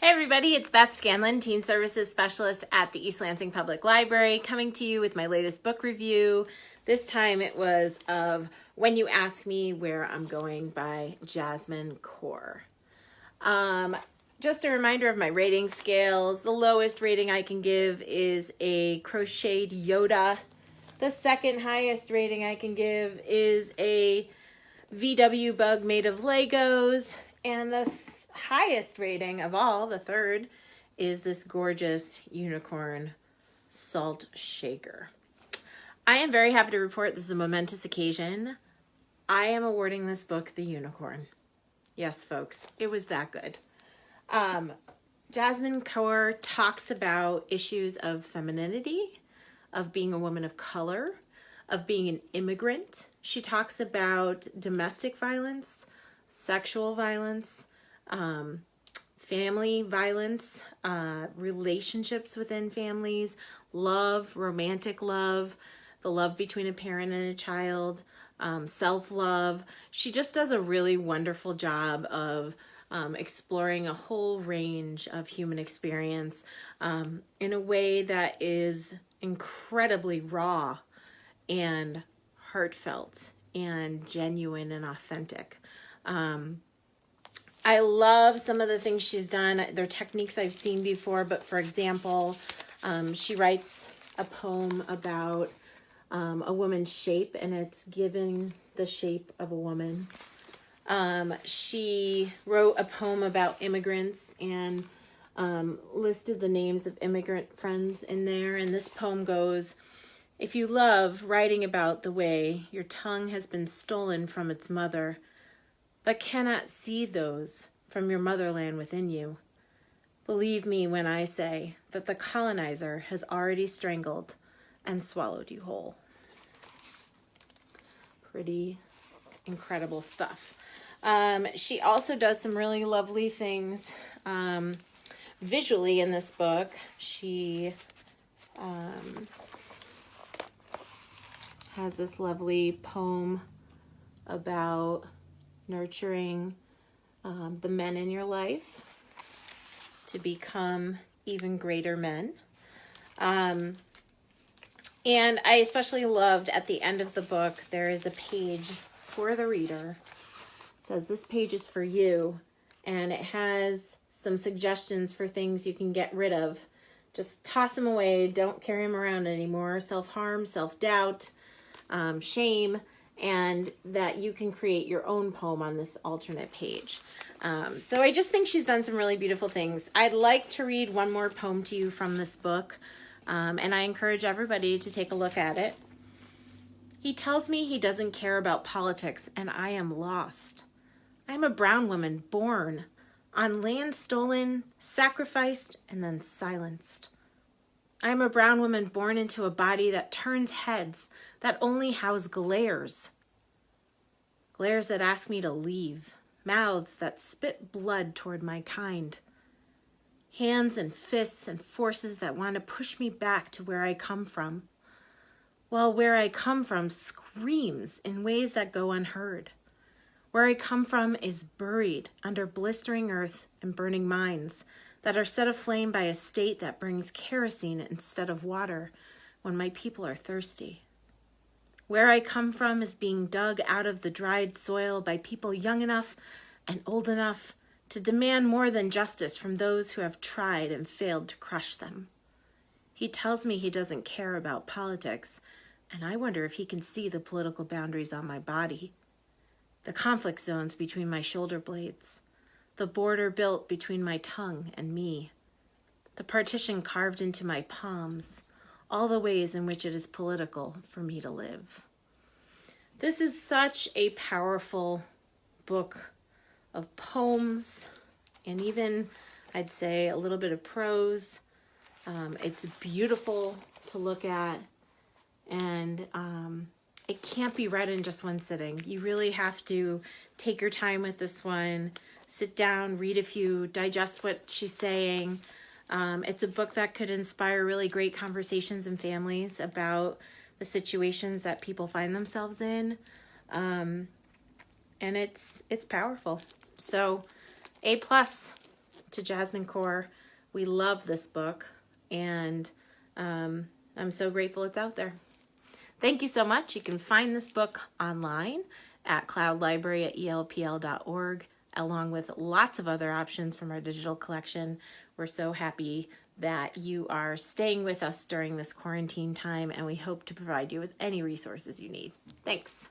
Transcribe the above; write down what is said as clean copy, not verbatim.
Hey everybody, it's Beth Scanlon, Teen Services Specialist at the East Lansing Public Library, coming to you with my latest book review. This time it was of When You Ask Me Where I'm Going by Jasmin Kaur. Just a reminder of my rating scales. The lowest rating I can give is a crocheted Yoda. The second highest rating I can give is a VW bug made of Legos. And the highest rating of all, the third, is this gorgeous unicorn salt shaker. I am very happy to report this is a momentous occasion. I am awarding this book the unicorn. Yes, folks, it was that good. Jasmin Kaur talks about issues of femininity, of being a woman of color, of being an immigrant. She talks about domestic violence, sexual violence, family violence, relationships within families, love, romantic love, the love between a parent and a child, self-love. She just does a really wonderful job of exploring a whole range of human experience in a way that is incredibly raw and heartfelt and genuine and authentic. I love some of the things she's done. They're techniques I've seen before, but for example, she writes a poem about a woman's shape, and it's given the shape of a woman. She wrote a poem about immigrants and listed the names of immigrant friends in there. And this poem goes, "If you love writing about the way your tongue has been stolen from its mother, but cannot see those from your motherland within you, believe me when I say that the colonizer has already strangled and swallowed you whole." Pretty incredible stuff. She also does some really lovely things visually in this book. She has this lovely poem about nurturing the men in your life to become even greater men. And I especially loved at the end of the book, there is a page for the reader. It says, "This page is for you." And it has some suggestions for things you can get rid of. Just toss them away. Don't carry them around anymore. Self-harm, self-doubt, shame, and that you can create your own poem on this alternate page. So I just think she's done some really beautiful things. I'd like to read one more poem to you from this book, and I encourage everybody to take a look at it. "He tells me he doesn't care about politics, and I am lost. I am a brown woman born on land stolen, sacrificed, and then silenced. I am a brown woman born into a body that turns heads, that only house glares. Glares that ask me to leave, mouths that spit blood toward my kind. Hands and fists and forces that want to push me back to where I come from. While where I come from screams in ways that go unheard. Where I come from is buried under blistering earth and burning mines that are set aflame by a state that brings kerosene instead of water when my people are thirsty. Where I come from is being dug out of the dried soil by people young enough and old enough to demand more than justice from those who have tried and failed to crush them. He tells me he doesn't care about politics, and I wonder if he can see the political boundaries on my body, the conflict zones between my shoulder blades, the border built between my tongue and me, the partition carved into my palms, all the ways in which it is political for me to live." This is such a powerful book of poems and even, I'd say, a little bit of prose. It's beautiful to look at, and it can't be read in just one sitting. You really have to take your time with this one, sit down, read a few, digest what she's saying. It's a book that could inspire really great conversations in families about the situations that people find themselves in. And it's powerful. So A+. to Jasmin Kaur. We love this book, and I'm so grateful it's out there. Thank you so much. You can find this book online at cloudlibrary@elpl.org, along with lots of other options from our digital collection. We're so happy that you are staying with us during this quarantine time, and we hope to provide you with any resources you need. Thanks.